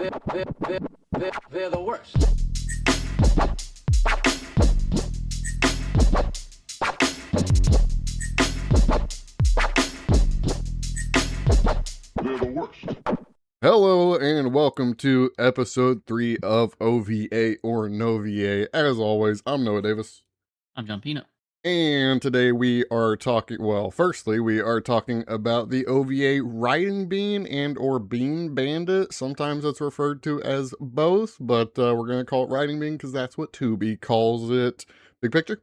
They're the worst. They're the worst. Hello and welcome to episode 3 of OVA or No VA. As always, I'm Noah Davis. I'm John Pino. And today we are talking, firstly, we are talking about the OVA Riding Bean and or Bean Bandit. Sometimes it's referred to as both, but we're going to call it Riding Bean because that's what Tubi calls it. Big picture?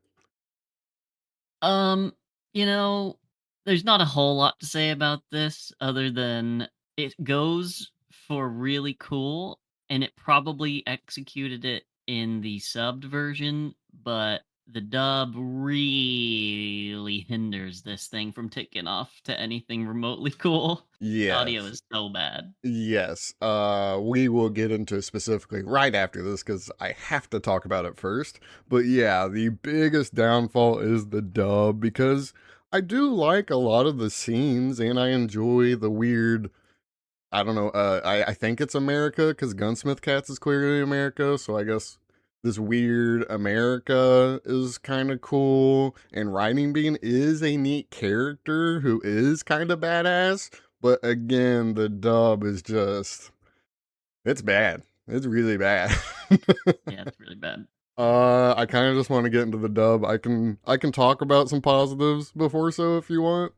There's not a whole lot to say about this other than it goes for really cool, and it probably executed it in the subbed version, but the dub really hinders this thing from taking off to anything remotely cool. Yes. Audio is so bad. Yes. We will get into specifically right after this because I have to talk about it first. But yeah, the biggest downfall is the dub because I do like a lot of the scenes and I enjoy the weird. I don't know. I think it's America because Gunsmith Cats is clearly America, so I guess this weird America is kind of cool. And Riding Bean is a neat character who is kind of badass. But again, the dub is just, it's bad. It's really bad. Yeah, it's really bad. I kind of just want to get into the dub. I can talk about some positives before so if you want.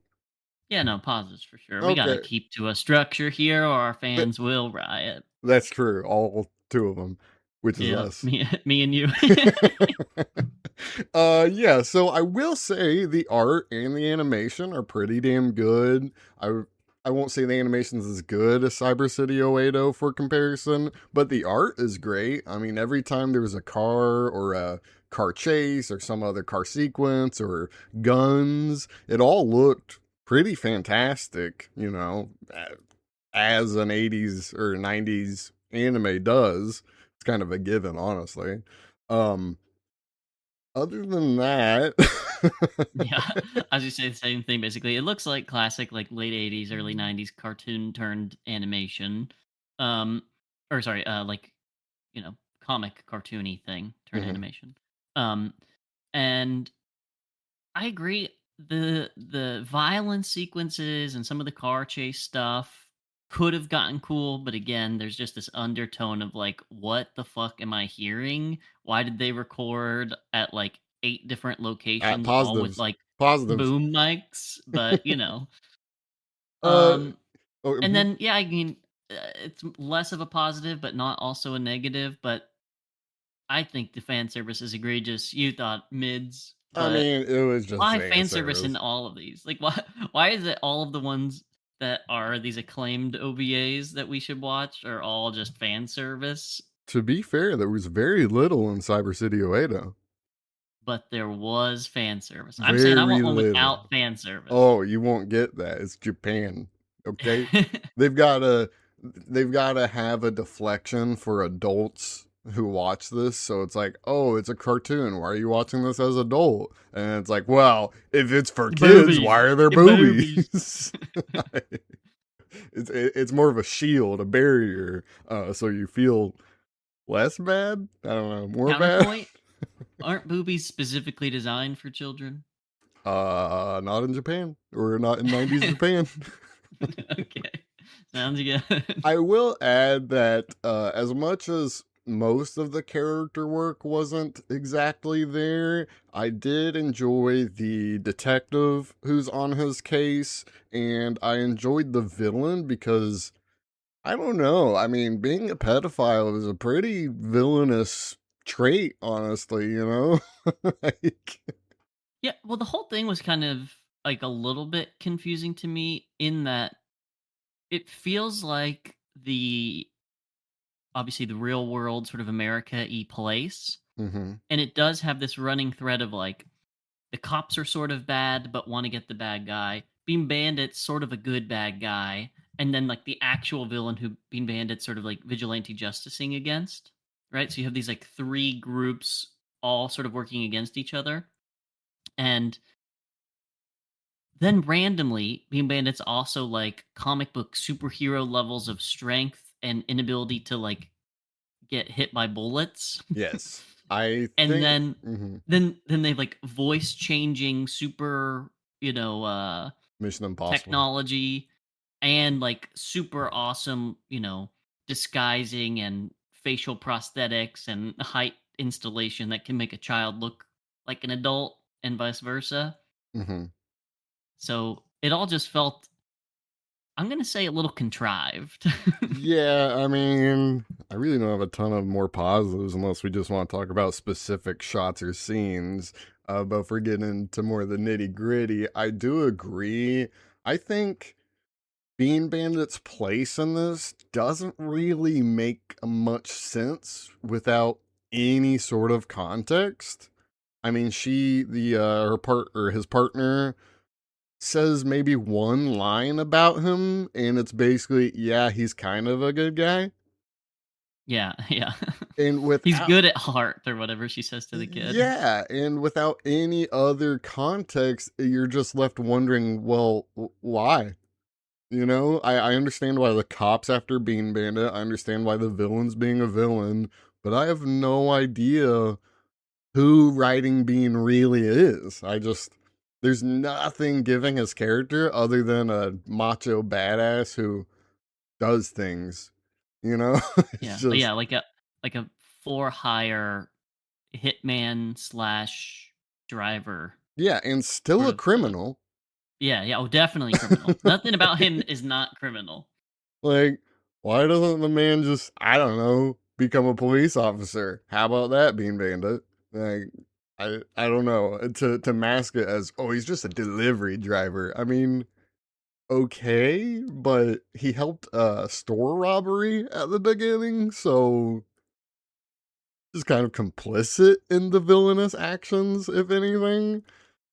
Yeah, no, positives for sure. We gotta keep to a structure here or our fans will riot. That's true. All two of them, which is us. Me and you. Yeah, so I will say the art and the animation are pretty damn good. I won't say the animation's as good as Cyber City 080 for comparison, but the art is great. I mean, every time there was a car or a car chase or some other car sequence or guns, it all looked pretty fantastic, you know, as an 80s or 90s anime does. It's kind of a given, honestly. Other than that, Yeah, as you say the same thing basically. It looks like classic like late 80s, early 90s cartoon turned animation. Or sorry, comic cartoony thing turned animation. And I agree the violence sequences and some of the car chase stuff could have gotten cool, but again, there's just this undertone of like, what the fuck am I hearing? Why did they record at like 8 different locations, all with like positives. boom mics? But Oh, and then yeah, I mean, it's less of a positive, but not also a negative. But I think the fan service is egregious. You thought mids. I But mean, it was just why fan service in all of these? Like, why is it all of the ones that are these acclaimed OVAs that we should watch are all just fan service? To be fair, there was very little in Cyber City 080. But there was fan service. I'm saying I want one without fan service. Oh, you won't get that. It's Japan. Okay? They've gotta have a deflection for adults who watch this, so it's like, oh, it's a cartoon, why are you watching this as adult? And it's like, well, if it's for kids, boobies. why are there boobies? It's more of a shield, a barrier, so you feel less bad. I don't know, more bad. Aren't boobies specifically designed for children? Not in Japan, or not in 90s Japan. Okay, sounds good. I will add that as much as most of the character work wasn't exactly there, I did enjoy the detective who's on his case, and I enjoyed the villain because, I don't know, I mean, being a pedophile is a pretty villainous trait, honestly, you know? Yeah, well, the whole thing was kind of like a little bit confusing to me in that it feels like obviously the real world sort of America-y place. Mm-hmm. And it does have this running thread of like the cops are sort of bad but want to get the bad guy. Bean Bandit's sort of a good bad guy. And then like the actual villain who Bean Bandit's sort of like vigilante justicing against. Right? So you have these like 3 groups all sort of working against each other. And then randomly, Bean Bandit's also like comic book superhero levels of strength and inability to like get hit by bullets. Yes. I And think then mhm. then they like voice changing super, Mission Impossible. technology and like super awesome, disguising and facial prosthetics and height installation that can make a child look like an adult and vice versa. Mhm. So it all just felt, I'm going to say, a little contrived. Yeah, I mean, I really don't have a ton of more positives unless we just want to talk about specific shots or scenes. But if we're getting into more of the nitty gritty, I do agree. I think Bean Bandit's place in this doesn't really make much sense without any sort of context. I mean, her part or his partner says maybe one line about him, and it's basically, yeah, he's kind of a good guy. Yeah, yeah. And He's without, good at heart or whatever she says to the kid. yeah, and without any other context, you're just left wondering, well, why? I understand why the cops after Bean Bandit. I understand why the villain's being a villain, but I have no idea who Writing Bean really is. There's nothing giving his character other than a macho badass who does things. You know, it's just Yeah, like a for hire hitman slash driver yeah, and still sort a of. criminal. Yeah, oh, definitely criminal. Nothing about him is not criminal. Like, why doesn't the man just, I don't know, become a police officer? How about that, Bean Bandit? Like, I don't know. To mask it as, oh, he's just a delivery driver. I mean, okay, but he helped a store robbery at the beginning, so just kind of complicit in the villainous actions, if anything.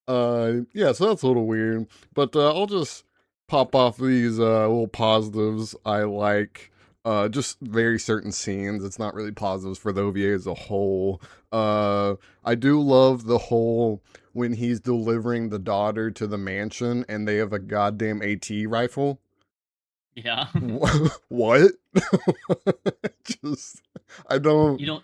Yeah, so that's a little weird. But I'll just pop off these little positives I like. Just very certain scenes. It's not really positives for the OVA as a whole. Uh, I do love the whole when he's delivering the daughter to the mansion and they have a goddamn AT rifle. Yeah. What? Just, I don't. You don't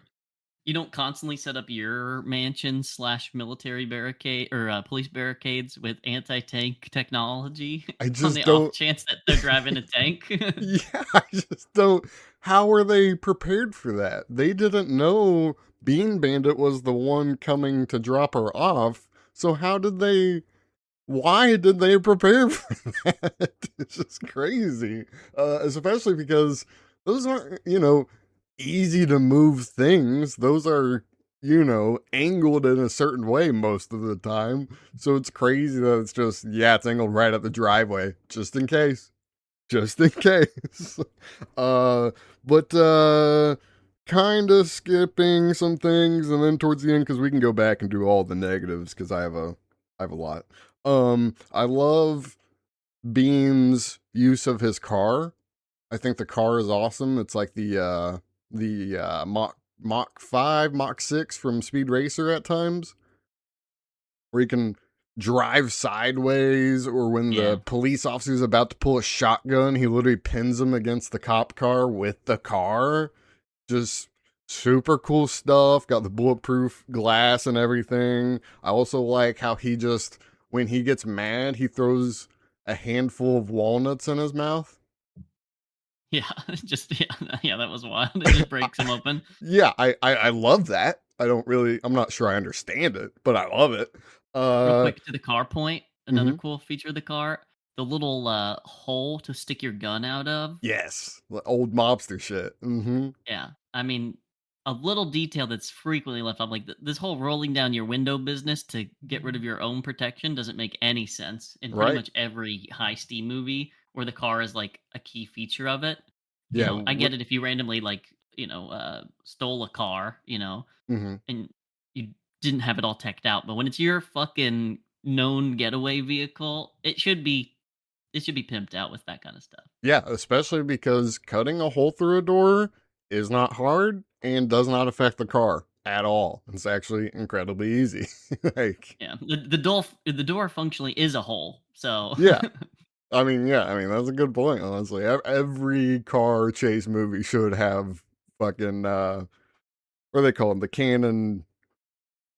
you don't constantly set up your mansion slash military barricade or police barricades with anti-tank technology I on just the off don't. chance that they're driving a tank. Yeah, I just don't. How are they prepared for that? They didn't know Bean Bandit was the one coming to drop her off. So how did they? Why did they prepare for that? It's just crazy. Especially because those aren't, easy to move things. Those are, angled in a certain way most of the time. So it's crazy that it's just, yeah, it's angled right at the driveway, just in case. Just in case. uh, but kind of skipping some things, and then towards the end, because we can go back and do all the negatives, because I have a lot. I love Bean's use of his car. I think the car is awesome. It's like the Mach 5, Mach 6 from Speed Racer at times, where you can drive sideways, or when Yeah. the police officer's about to pull a shotgun, he literally pins him against the cop car with the car. Just super cool stuff. Got the bulletproof glass and everything. I also like how he just, when he gets mad, he throws a handful of walnuts in his mouth. Yeah, just yeah, that was wild. It just breaks him open. Yeah, I love that. I'm not sure I understand it, but I love it. Real Uh, quick to the car point, another mhm. cool feature of the car, the little hole to stick your gun out of. Yes, old mobster shit. Yeah, I mean, a little detail that's frequently left off, like this whole rolling down your window business to get rid of your own protection doesn't make any sense in pretty Right? much every high steam movie where the car is like a key feature of it. Yeah. I get it if you randomly like, stole a car, Mhm. and you didn't have it all teched out, but when it's your fucking known getaway vehicle, it should be pimped out with that kind of stuff. Yeah, especially because cutting a hole through a door is not hard and does not affect the car at all. It's actually incredibly easy. Like, Yeah, the door functionally is a hole, so yeah. I mean, yeah, I mean, that's a good point, honestly. Every car chase movie should have fucking, what do they call them? The cannon,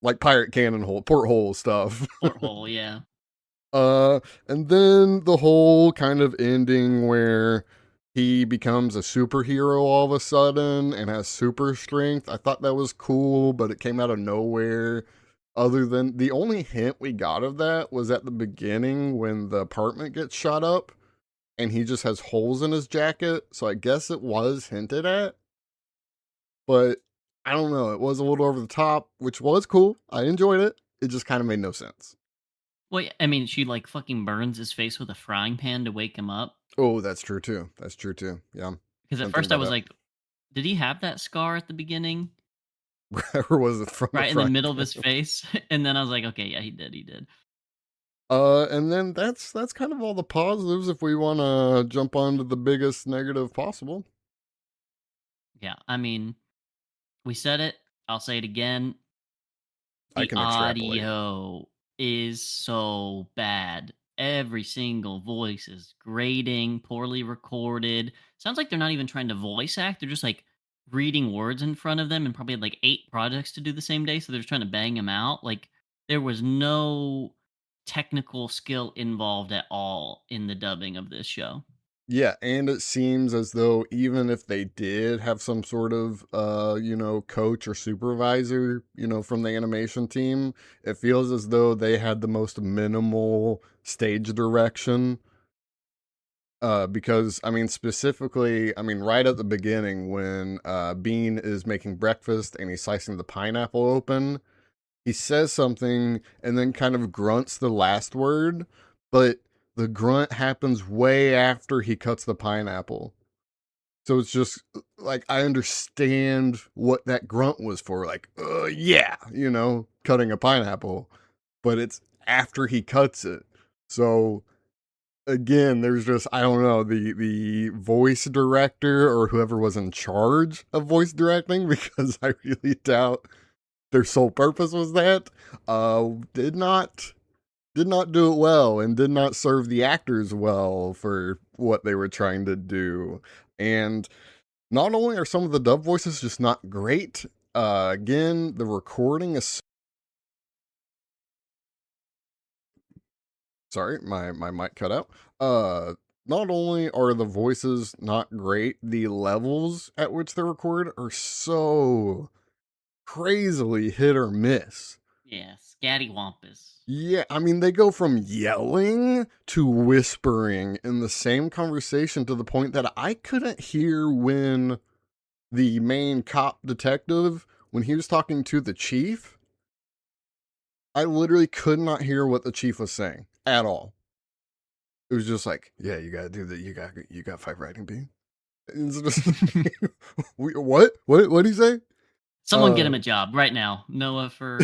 like pirate cannon hole, porthole stuff. Porthole, yeah. Uh, and then the whole kind of ending where he becomes a superhero all of a sudden and has super strength. I thought that was cool, but it came out of nowhere. Other than the only hint we got of that was at the beginning when the apartment gets shot up and he just has holes in his jacket. So I guess it was hinted at, but I don't know. It was a little over the top, which was cool. I enjoyed it. It just kind of made no sense. Well, yeah, I mean, she like fucking burns his face with a frying pan to wake him up. Oh, that's true too. That's true too. Yeah. Because at Didn't think first I about was that. like, did he have that scar at the beginning, Or was it from the right in the front? middle of his face? And then I was like, okay, yeah, he did. He did. And then that's kind of all the positives if we want to jump on to the biggest negative possible. Yeah, I mean, we said it. I'll say it again. I The can extrapolate. audio is so bad. Every single voice is grating, poorly recorded. Sounds like they're not even trying to voice act. They're just like reading words in front of them and probably had like 8 projects to do the same day. So they're just trying to bang them out. Like there was no technical skill involved at all in the dubbing of this show. Yeah, and it seems as though even if they did have some sort of coach or supervisor, from the animation team, it feels as though they had the most minimal stage direction. Because I mean specifically, I mean right at the beginning when Bean is making breakfast and he's slicing the pineapple open, he says something and then kind of grunts the last word, but the grunt happens way after he cuts the pineapple. So it's just like I understand what that grunt was for, like, yeah, cutting a pineapple, but it's after he cuts it. So again, there's just I don't know the voice director or whoever was in charge of voice directing because I really doubt their sole purpose was that did not do it well and did not serve the actors well for what they were trying to do. And not only are some of the dub voices just not great, again, the recording is sorry, my mic cut out. Not only are the voices not great, the levels at which they're recorded are so crazily hit or miss. Yeah, scattywampus. Yeah, I mean, they go from yelling to whispering in the same conversation to the point that I couldn't hear when the main cop detective, when he was talking to the chief, I literally could not hear what the chief was saying at all. It was just like, yeah, you gotta do that. You got 5 writing beam. It's just, what did he say? Someone get him a job right now. Noah for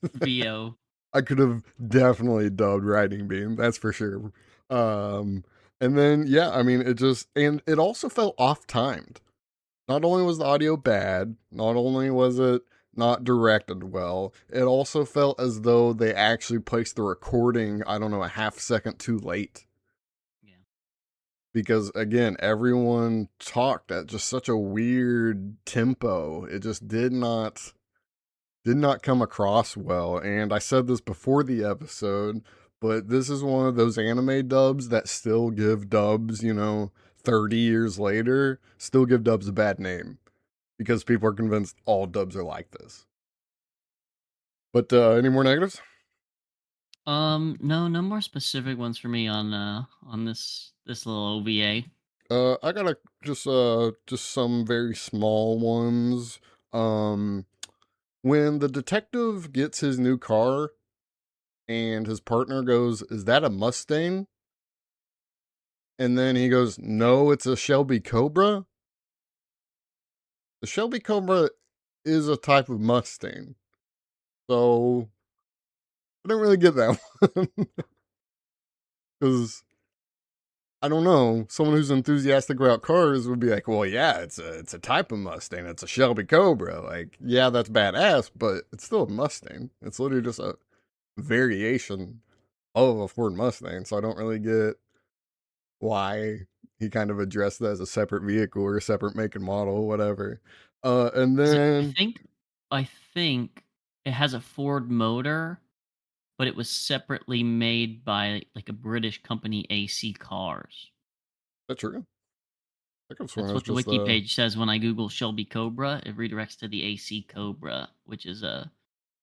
VO. I could have definitely dubbed Riding Beam, that's for sure. And then yeah, I mean and it also felt off timed. Not only was the audio bad, not only was it not directed well, it also felt as though they actually placed the recording, I don't know, a half second too late. Yeah. Because again, everyone talked at just such a weird tempo. It just did not come across well. And I said this before the episode, but this is one of those anime dubs that still give dubs, 30 years later, still give dubs a bad name because people are convinced all dubs are like this. But any more negatives? No, no more specific ones for me on this little OVA. I got just some very small ones. When the detective gets his new car and his partner goes, "Is that a Mustang?" And then he goes, "No, it's a Shelby Cobra." The Shelby Cobra is a type of Mustang. So I don't really get that one. Because I don't know, someone who's enthusiastic about cars would be like, well, yeah, it's a type of Mustang. It's a Shelby Cobra. Like, yeah, that's badass, but it's still a Mustang. It's literally just a variation of a Ford Mustang. So I don't really get why he kind of addressed that as a separate vehicle or a separate make and model, whatever. And 'Cause then I think it has a Ford motor, but it was separately made by, like, a British company, AC Cars. that's true. I could have sworn it That's was what the just wiki page says when I Google Shelby Cobra. It redirects to the AC Cobra, which is a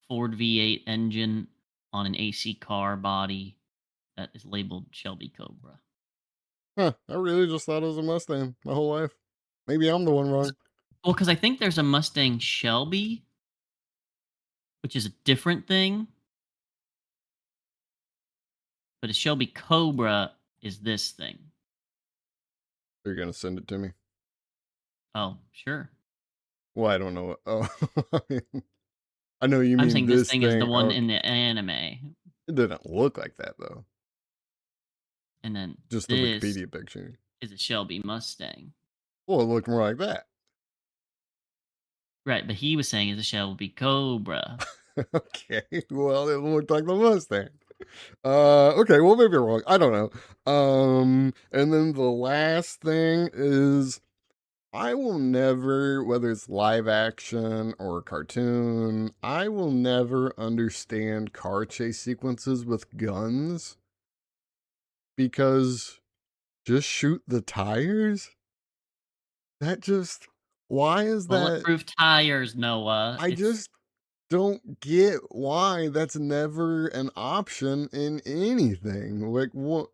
Ford V8 engine on an AC car body that is labeled Shelby Cobra. huh. I really just thought it was a Mustang my whole life. Maybe I'm the one 'Cause wrong. well, because I think there's a Mustang Shelby, which is a different thing, but a Shelby Cobra is this thing. You're gonna send it to me. Oh, sure. Well, I don't know. Oh, I mean, I know you I'm mean saying this this thing is the thing. one Okay. in the anime, It didn't look like that though. and then Just the this Wikipedia picture. is a Shelby Mustang. Well, it looked more like that. Right, but he was saying it's a Shelby Cobra. Okay. Well, it looked like the Mustang. Okay, well maybe wrong. I don't know. And then the last thing is I will never, whether it's live action or cartoon, I will never understand car chase sequences with guns because just shoot the tires? That just, why is that? Bulletproof tires, Noah. I It's just don't get why that's never an option in anything. Like, what?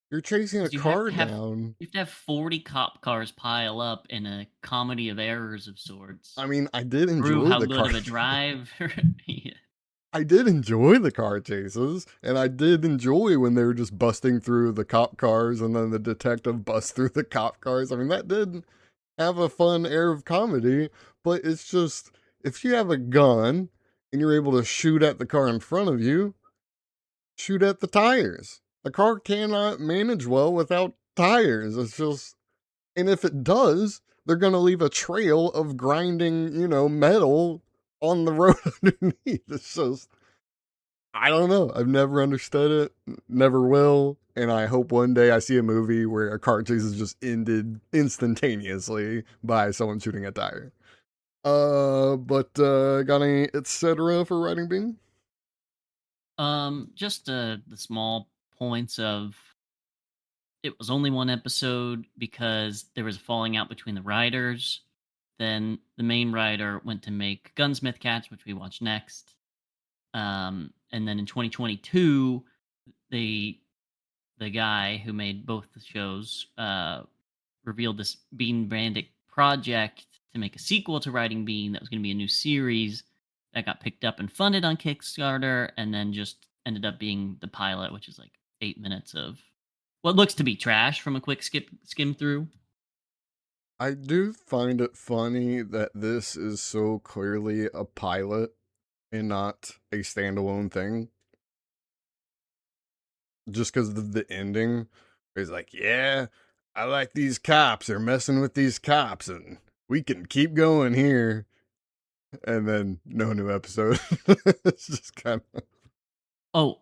You're chasing a because you have car to have down. 40 cop cars pile up in a comedy of errors of sorts. I mean, I did Prove enjoy how the good car. of a driver he is. I did enjoy the car chases, and I did enjoy when they were just busting through the cop cars and then the detective busts through the cop cars. I mean, that did have a fun air of comedy, but it's just if you have a gun and you're able to shoot at the car in front of you, shoot at the tires. The car cannot manage well without tires. It's just, and if it does, they're going to leave a trail of grinding, metal on the road underneath. It's just, I don't know. I've never understood it, never will. And I hope one day I see a movie where a car chase is just ended instantaneously by someone shooting a tire. But got any etc. for writing bean? Just the small points of it was only one episode because there was a falling out between the writers. Then the main writer went to make Gunsmith Cats, which we watch next. And then in 2022, the the guy who made both the shows revealed this Bean Bandit project to make a sequel to Writing Bean that was going to be a new series that got picked up and funded on Kickstarter, and then just ended up being the pilot, which is like 8 minutes of what looks to be trash from a quick skim through. I do find it funny that this is so clearly a pilot and not a standalone thing. Just because of the ending, he's like, yeah, I like these cops. They're messing with these cops, and we can keep going here. And then no new episode. It's just kind of, Oh,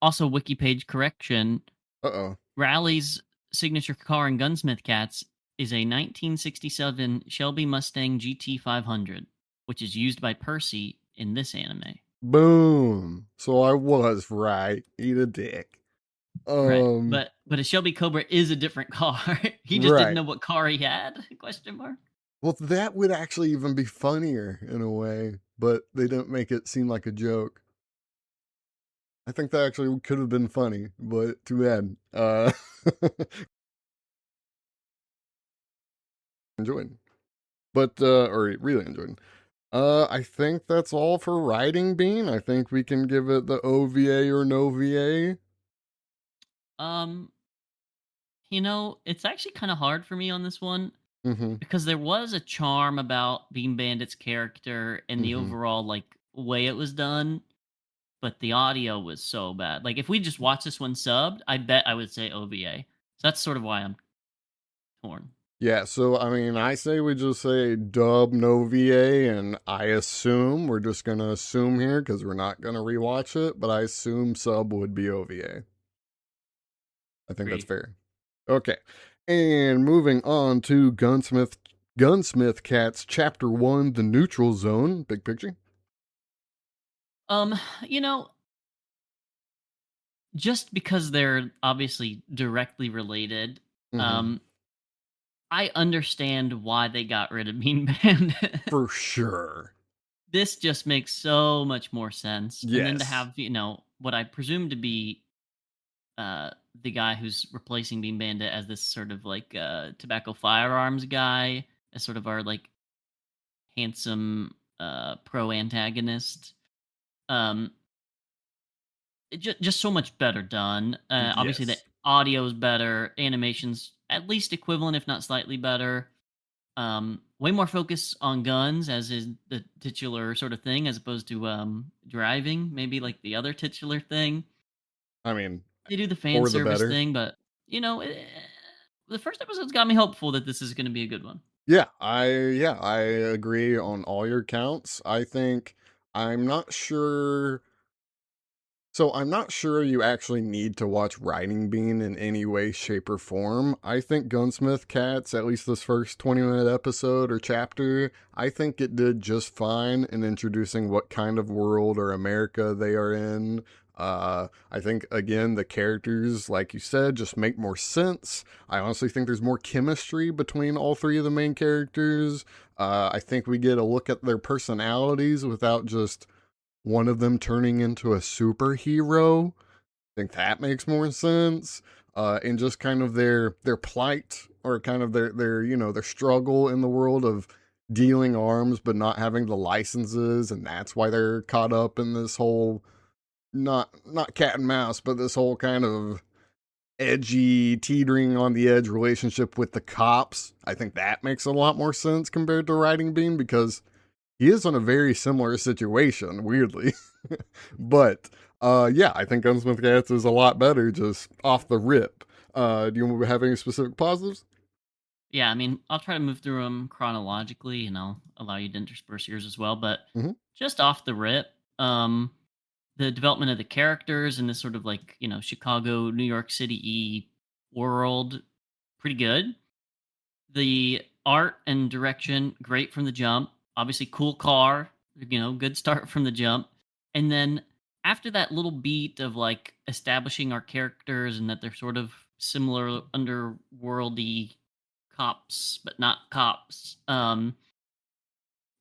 also wiki page correction. uh-oh. Raleig's signature car in Gunsmith Cats is a 1967 Shelby Mustang GT 500, which is used by Percy in this anime. Boom. So I was right. Eat a dick. Right, but a Shelby Cobra is a different car. He just didn't Right. know what car he had? Question mark. Well, that would actually even be funnier in a way, but they don't make it seem like a joke. I think that actually could have been funny, but too bad. Enjoyed. But or really enjoyed. I think that's all for Writing Bean. I think we can give it the OVA or no VA. Um, it's actually kind of hard for me on this one Mm-hmm. because there was a charm about Bean Bandit's character and the Mm-hmm. overall way it was done, but the audio was so bad. Like if we just watched this one subbed, I bet I would say OVA. So that's sort of why I'm torn. Yeah, so I mean, I say we just say dub no VA, and I assume we're just gonna assume here because we're not gonna rewatch it, but I assume sub would be OVA. I think that's Agreed. fair. Okay. And moving on to Gunsmith Cats Chapter 1, The Neutral Zone. Big picture. Um, you know, just because they're obviously directly related, Mm-hmm. um, I understand why they got rid of Bean Bandit. For sure. This just makes so much more sense. And then to Yes. have, what I presume to be the guy who's replacing Bean Bandit as this sort of like tobacco firearms guy, as sort of our like handsome pro antagonist. Um, just so much better done. Obviously, the Yes. audio is better, animations at least equivalent, if not slightly better. Way more focus on guns, as is the titular sort of thing, as opposed to driving, maybe like the other titular thing. I mean, They do the fan for the service better. thing, but the first episode's got me hopeful that this is going to be a good one. Yeah, I agree on all your counts. I'm not sure I'm not sure you actually need to watch Riding Bean in any way, shape, or form. I think Gunsmith Cats, at least this first 20-minute episode or chapter, I think it did just fine in introducing what kind of world or America they are in. I think, again, the characters, like you said, just make more sense. I honestly think there's more chemistry between all three of the main characters. I think we get a look at their personalities without just one of them turning into a superhero. I think that makes more sense. And just kind of their plight, or kind of their struggle in the world of dealing arms but not having the licenses, and that's why they're caught up in this whole, not cat and mouse, but this whole kind of edgy, teetering on the edge relationship with the cops. I think that makes a lot more sense compared to Riding Bean, because he is in a very similar situation, weirdly. But yeah, I think Gunsmith Cats is a lot better just off the rip. Do you have any specific positives? Yeah, I mean, I'll try to move through them chronologically, and I'll allow you to intersperse yours as well. But Hmm. just off the rip, the development of the characters in this sort of like Chicago, New York City world, pretty good. The art and direction, great from the jump. Obviously, cool car, good start from the jump. And then after that little beat of like establishing our characters and that they're sort of similar underworldy cops, but not cops,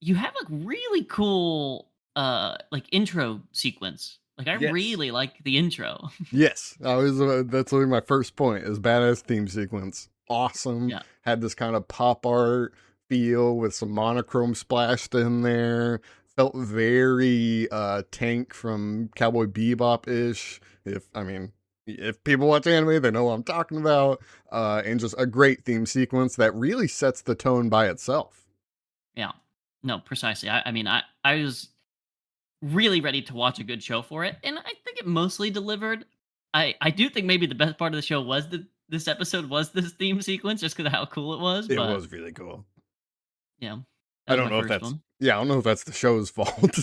you have a really cool like intro sequence. Like I Yes. really like the intro. Yes, I was. That's really my first point. Is badass theme sequence. Awesome. Yeah. Had this kind of pop art feel with some monochrome splashed in there. Felt very Tank from Cowboy Bebop ish. If people watch anime, they know what I'm talking about. And just a great theme sequence that really sets the tone by itself. Yeah. No, precisely. I mean, I was really ready to watch a good show for it, and I think it mostly delivered. I do think maybe the best part of the show was this episode was this theme sequence, just because of how cool it was. It But was really cool. yeah, that I was don't my know if first that's one. yeah, I don't know if that's the show's fault.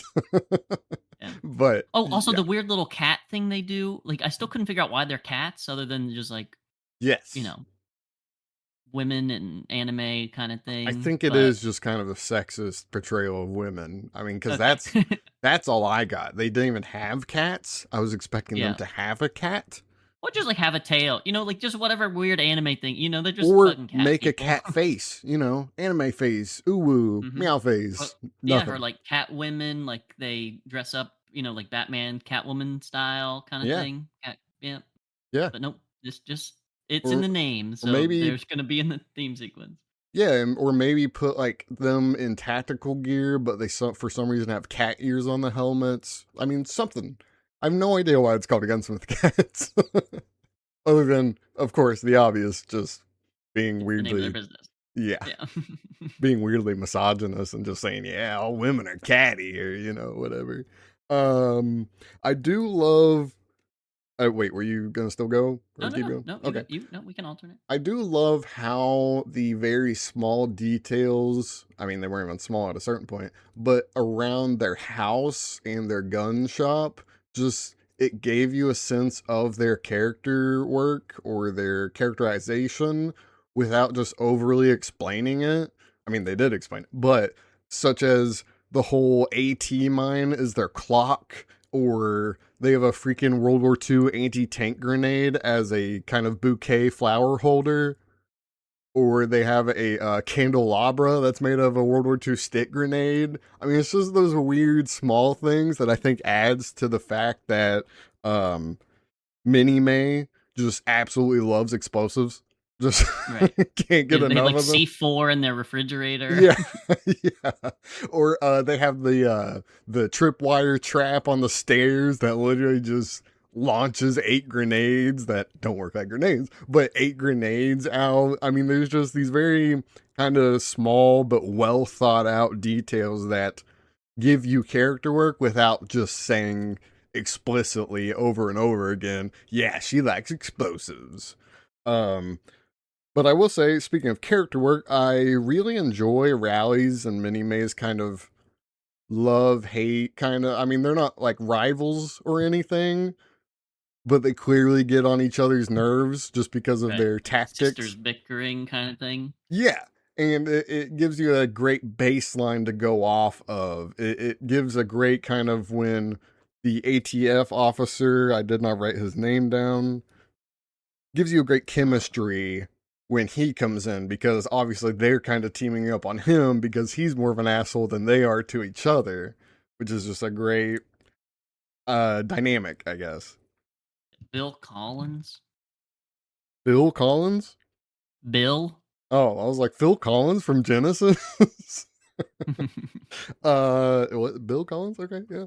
Yeah. But Oh, also yeah. the weird little cat thing they do. Like, I still couldn't figure out why they're cats, other than just like you Yes. know women and anime kind of I thing. think it But is just kind of a sexist portrayal of women. I mean, because okay, that's all I got. They didn't even have cats. I was expecting them yeah. to have a cat Or just like have a tail, like just whatever weird anime thing. They're just or fucking cat make a people. cat face. Anime face, ooh woo, Hmm. meow Or, face, yeah, or nothing. like cat women, like they dress up, like Batman, Catwoman style kind of Yeah, thing. Yeah, yeah. but nope, just it's in Or the name, or so maybe there's gonna be in the theme sequence. yeah, or maybe put like them in tactical gear, but for some reason have cat ears on the helmets. I mean, something. I have no idea why it's called a Gunsmith Cats. Other than, of course, the obvious, just being It's the name of their weirdly, business. yeah, Yeah. being weirdly misogynist and just saying, yeah, all women are catty, or whatever. Um, I do love. Wait, were you gonna still go No, or no, keep no, going? no. Okay. No. We can alternate. I do love how the very small details, I mean, they weren't even small at a certain point, but around their house and their gun shop just it gave you a sense of their character work or their characterization without just overly explaining it. I mean, they did explain it, but such as the whole AT mine is their clock, or they have a freaking World War II anti-tank grenade as a kind of bouquet flower holder, or they have a candelabra that's made of a World War II stick grenade. I mean, it's just those weird small things that I think adds to the fact that Minnie May just absolutely loves explosives. Just Right. can't get They have enough like of them. C4 in their refrigerator. Yeah, yeah. Or they have the tripwire trap on the stairs that literally just launches 8 grenades that don't work like grenades, but 8 grenades out. I mean, there's just these very kind of small but well thought out details that give you character work without just saying explicitly over and over again, yeah, she likes explosives. Um, but I will say, speaking of character work, I really enjoy Rally's and Minnie May's kind of love hate kind of. I mean, they're not like rivals or anything, but they clearly get on each other's nerves just because of Right. their Like tactics. sisters bickering kind of thing. Yeah. And it gives you a great baseline to go off of. It gives a great kind of when the ATF officer, I did not write his name down, gives you a great chemistry when he comes in, because obviously they're kind of teaming up on him because he's more of an asshole than they are to each other, which is just a great dynamic, I guess. Bill Collins. Bill Collins? Bill. Oh, I was like, Phil Collins from Genesis? What, Bill Collins? Okay, yeah.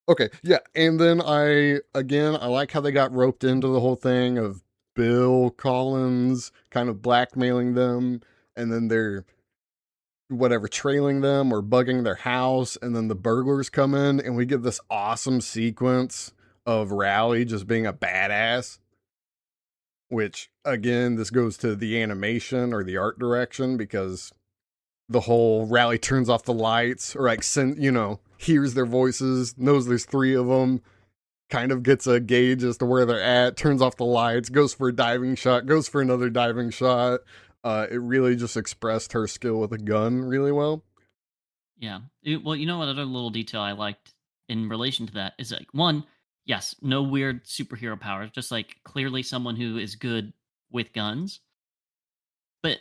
Okay, yeah, and then I like how they got roped into the whole thing of Bill Collins kind of blackmailing them, and then they're whatever trailing them or bugging their house, and then the burglars come in, and we get this awesome sequence of Rally just being a badass. Which again, this goes to the animation or the art direction, because the whole Rally turns off the lights or like hears their voices, knows there's 3 of them, kind of gets a gauge as to where they're at, turns off the lights, goes for a diving shot, goes for another diving shot. It really just expressed her skill with a gun really well. Yeah. Well, you know what other little detail I liked in relation to that is like one, yes, no weird superhero powers, just like clearly someone who is good with guns. But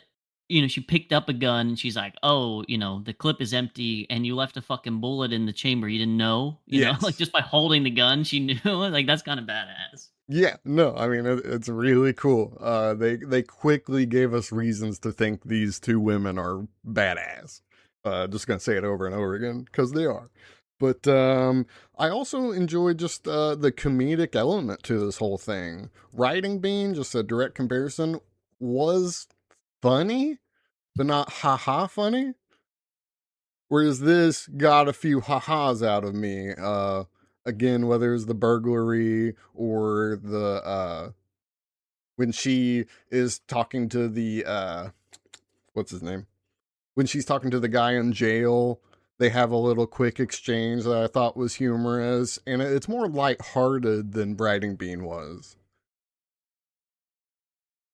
she picked up a gun and she's like, "Oh, the clip is empty and you left a fucking bullet in the chamber. You didn't know?" Like Yes. just by holding the gun, she knew. Like that's kind of badass. Yeah, no, I mean it's really cool. They quickly gave us reasons to think these 2 women are badass. Just gonna say it over and over again because they are. But I also enjoyed just the comedic element to this whole thing. Writing Bean, just a direct comparison, was funny, but not haha funny. Whereas this got a few ha-has out of me. Again, whether it's the burglary or the when she is talking to the what's his name? When she's talking to the guy in jail, they have a little quick exchange that I thought was humorous, and it's more lighthearted than Brighting Bean was.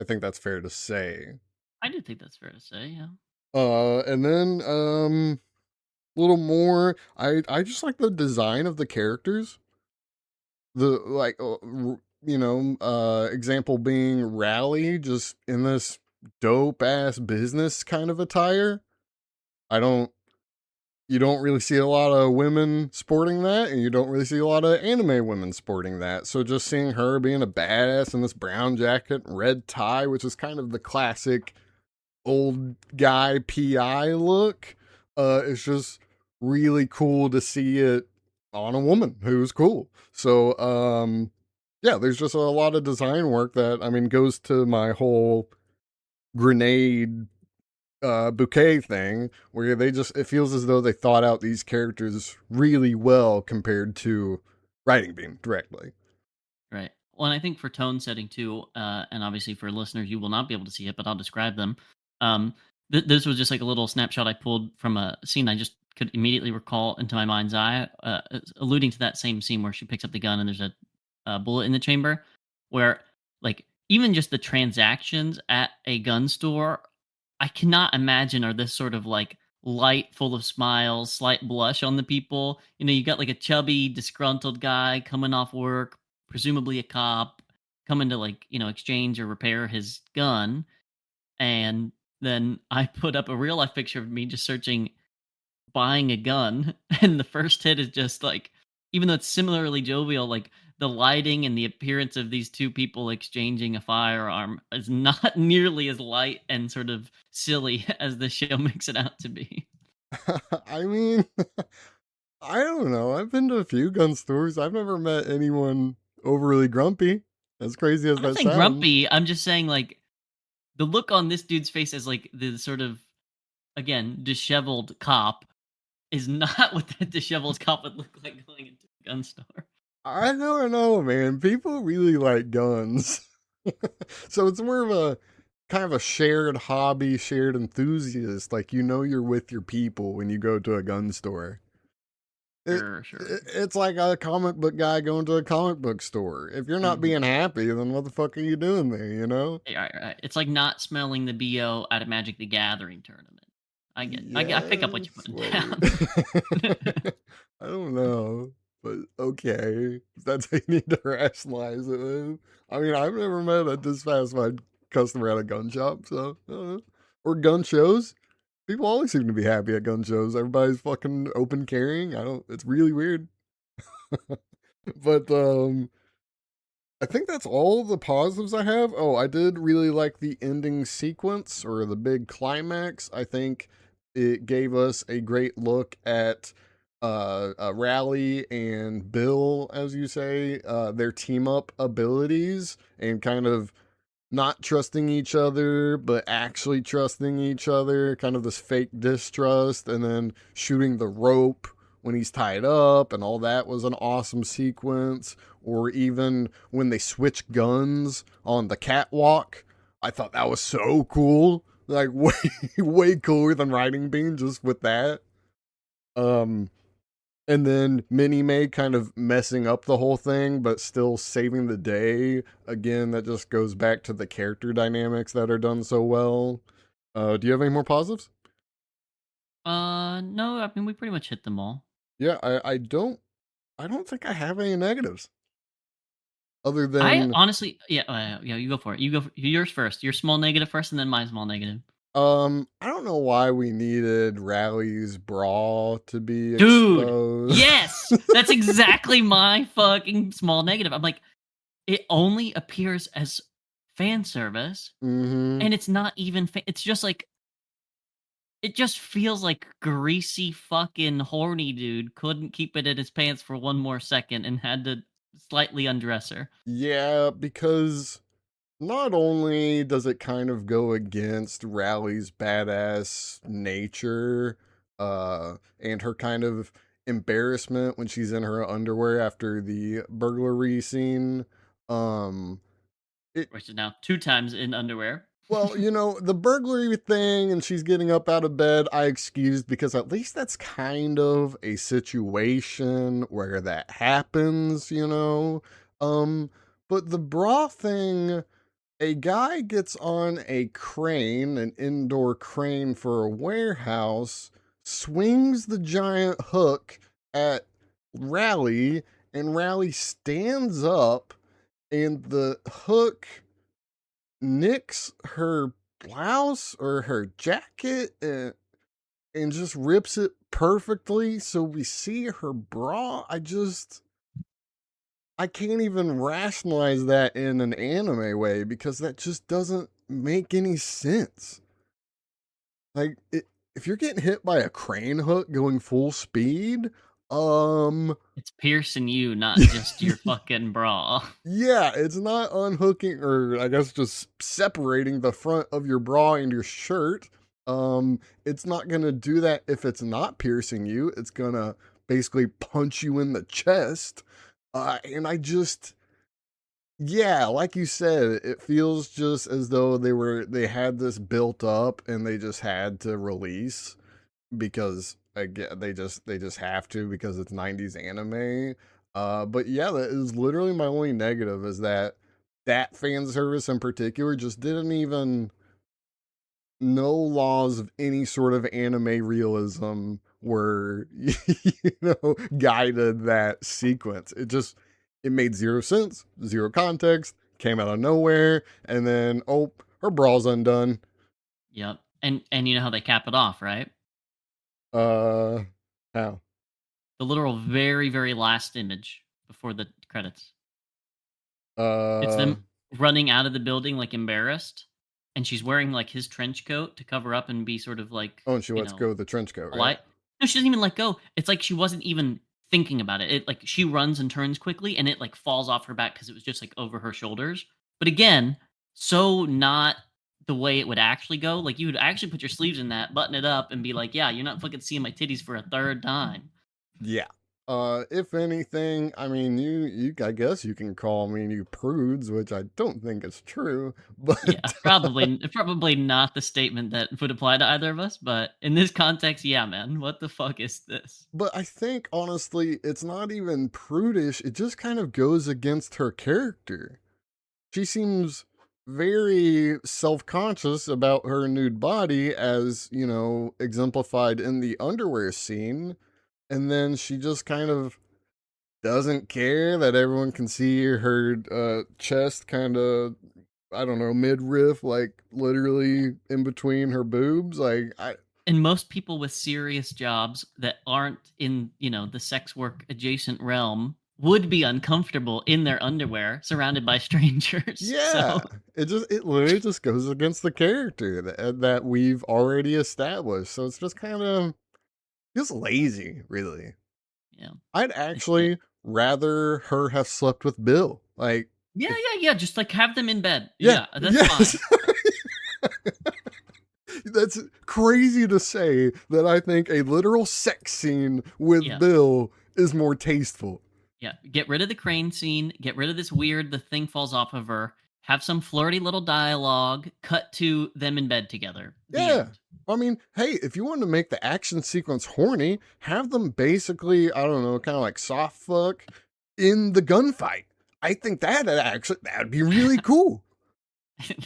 I think that's fair to say. I do think that's fair to say. Yeah. And then a little more. I just like the design of the characters. The like example being Rally just in this dope ass business kind of attire. I don't You don't really see a lot of women sporting that, and you don't really see a lot of anime women sporting that. So just seeing her being a badass in this brown jacket, red tie, which is kind of the classic old guy PI look, it's just really cool to see it on a woman who's cool. So yeah, there's just a lot of design work that, I mean, goes to my whole grenade bouquet thing, where it feels as though they thought out these characters really well compared to Writing Beam directly. Right. Well, and I think for tone setting too, and obviously for listeners, you will not be able to see it, but I'll describe them. This was just like a little snapshot I pulled from a scene I just could immediately recall into my mind's eye, alluding to that same scene where she picks up the gun and there's a bullet in the chamber, where like even just the transactions at a gun store, I cannot imagine are this sort of like light, full of smiles, slight blush on the people. You know, you got like a chubby, disgruntled guy coming off work, presumably a cop, coming to like, exchange or repair his gun. And then I put up a real life picture of me just searching buying a gun, and the first hit is just like, even though it's similarly jovial, like the lighting and the appearance of these two people exchanging a firearm is not nearly as light and sort of silly as the show makes it out to be. I mean, I don't know. I've been to a few gun stores. I've never met anyone overly grumpy. As crazy as I'm not that saying sounds. grumpy. I'm just saying like the look on this dude's face as like the sort of, again, disheveled cop is not what that disheveled cop would look like going into a gun store. I don't know, man. People really like guns. So it's more of a kind of a shared hobby, shared enthusiast. Like, you're with your people when you go to a gun store. Sure. It's like a comic book guy going to a comic book store. If you're not Mhm. being happy, then what the fuck are you doing there, you know? Right. It's like not smelling the BO at a Magic the Gathering tournament. I pick up what you're Yes, putting wait. down. I don't know, but okay. If that's how you need to rationalize it, then. I mean, I've never met a dissatisfied customer at a gun shop, so I don't know. Or gun shows. People always seem to be happy at gun shows. Everybody's fucking open carrying. It's really weird. But I think that's all the positives I have. Oh, I did really like the ending sequence or the big climax. I think it gave us a great look at Rally and Bill, as you say, their team up abilities and kind of not trusting each other, but actually trusting each other, kind of this fake distrust, and then shooting the rope when he's tied up, and all that was an awesome sequence. Or even when they switch guns on the catwalk, I thought that was so cool. Like, way, way cooler than Riding Bean just with that. Um, and then Minnie May kind of messing up the whole thing, but still saving the day. Again, that just goes back to the character dynamics that are done so well. Do you have any more positives? No, I mean we pretty much hit them all. Yeah, I don't think I have any negatives other I than honestly, yeah, you go for it. You go for yours first. Your small negative first, and then my small negative. I don't know why we needed Rally's bra to be Dude, exposed. yes, that's exactly my fucking small negative. I'm like, it only appears as fan service, Mm-hmm. and it's not even. It's just like it just feels like greasy fucking horny dude couldn't keep it in his pants for one more second and had to slightly undress her. Yeah, because not only does it kind of go against Rally's badass nature, and her kind of embarrassment when she's in her underwear after the burglary scene. Um, it Which is now 2 times in underwear. Well, the burglary thing and she's getting up out of bed, I excused because at least that's kind of a situation where that happens. Um, but the bra thing, a guy gets on a crane, an indoor crane for a warehouse, swings the giant hook at Rally, and Rally stands up, and the hook nicks her blouse or her jacket and just rips it perfectly so we see her bra. I can't even rationalize that in an anime way because that just doesn't make any sense. Like, if you're getting hit by a crane hook going full speed, It's piercing you, not just your fucking bra. yeah, it's not unhooking or I guess just separating the front of your bra and your shirt. It's not gonna do that if it's not piercing you. It's gonna basically punch you in the chest. And yeah, like you said, it feels just as though they had this built up and they just had to release because again they just have to because it's 90s anime. But yeah, that is literally my only negative is that fan service in particular just didn't even no laws of any sort of anime realism were guided that sequence. It made zero sense, zero context, came out of nowhere, and then oh, her bra's undone. Yep. And you know how they cap it off, right? How? The literal very, very last image before the credits. It's Uh them running out of the building like embarrassed, and she's wearing like his trench coat to cover up and be sort of like, oh, and she you lets know, go of the trench coat, right? polite. No, she doesn't even let go. It's like she wasn't even thinking about it. It like she runs and turns quickly and it like falls off her back because it was just like over her shoulders. But again, so not the way it would actually go. Like you would actually put your sleeves in that, button it up, and be like, yeah, you're not fucking seeing my titties for a third time. Yeah. If anything, I mean, I guess you can call me you prudes, which I don't think is true, but Yeah, probably not the statement that would apply to either of us, but in this context, yeah, man, what the fuck is this? but I think honestly, it's not even prudish. It just kind of goes against her character. She seems very self-conscious about her nude body, as exemplified in the underwear scene, and then she just kind of doesn't care that everyone can see her chest kind of, I don't know, midriff, like literally in between her boobs. Like And most people with serious jobs that aren't in, the sex work adjacent realm would be uncomfortable in their underwear surrounded by strangers. yeah, So, it literally just goes against the character that we've already established. So it's just kind of just lazy, really. yeah. I'd actually rather her have slept with Bill. Like, Yeah, yeah, just like have them in bed. yeah, Yeah, that's yes. fine. That's crazy to say that I think a literal sex scene with Yeah. Bill is more tasteful. Yeah, get rid of the crane scene, get rid of this weird the thing falls off of her, have some flirty little dialogue, cut to them in bed together. The Yeah. end. I mean, hey, if you want to make the action sequence horny, have them basically, I don't know, kind of like soft fuck in the gunfight. I think that'd be really cool.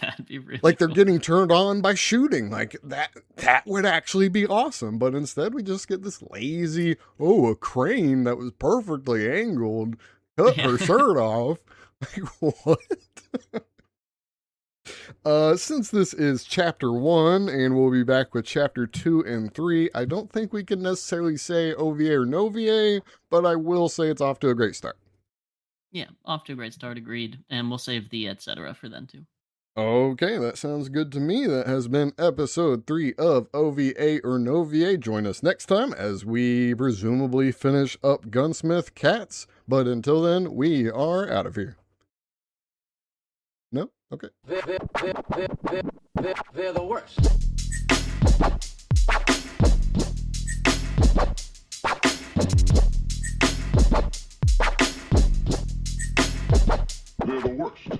That'd be really Like they're cool. getting turned on by shooting. Like that would actually be awesome. But instead we just get this lazy, a crane that was perfectly angled, cut her shirt off. Like what? Since this is chapter 1 and we'll be back with chapter 2 and 3, I don't think we can necessarily say OVA or no VA, but I will say it's off to a great start. Yeah, off to a great start, agreed. And we'll save the etc. for then too. Okay, that sounds good to me. That has been episode 3 of OVA or no VA. Join us next time as we presumably finish up Gunsmith Cats. But until then, we are out of here. No? Okay. They're the worst. They're the worst.